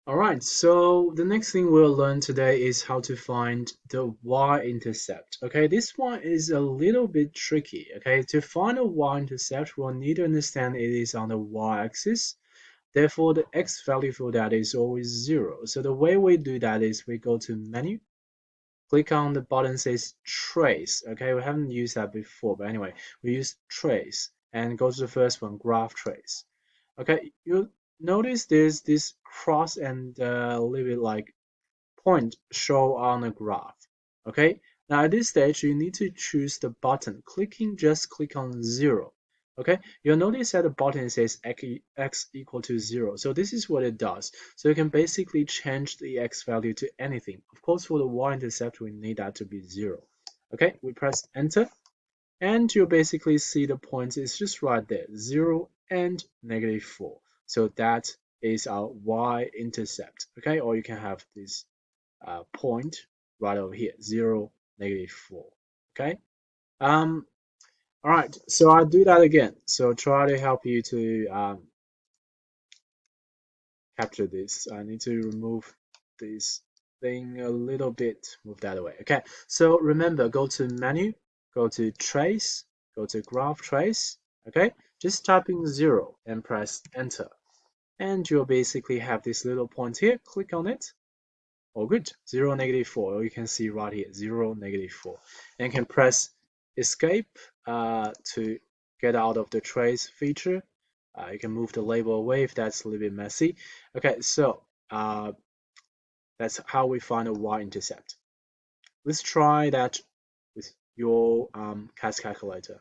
Alright, so the next thing we'll learn today is how to find the y-intercept. Okay, this one is a little bit tricky. Okay, to find a y-intercept, we'll need to understand it is on the y-axis. Therefore, the x value for that is always 0. So the way we do that is we go to Menu, click on the button says Trace. Okay, we haven't used that before, but anyway, we use Trace and go to the first one, Graph Trace. Okay, you notice there's this cross and a little bit like point show on the graph. Okay, now at this stage you need to choose the button. Just click on 0. Okay, you'll notice that the button says x equal to 0. So this is what it does. So you can basically change the x value to anything. Of course, for the y-intercept, we need that to be 0. Okay, we press enter and you'll basically see the points is just right there, 0 and -4. So that is our y-intercept. Okay, or you can have this point right over here, 0, -4. Okay. Um. All right. So I'll do that again. So try to help you to capture this. I need to remove this thing a little bit. Move that away. Okay. So remember, go to menu, go to trace, go to graph trace. Okay. Just type in 0 and press enter. And you'll basically have this little point here. Click on it. Oh, good. 0, -4. You can see right here, 0, -4. And you can press escape to get out of the trace feature. You can move the label away if that's a little bit messy. Okay, so that's how we find a y-intercept. Let's try that with your CAS calculator.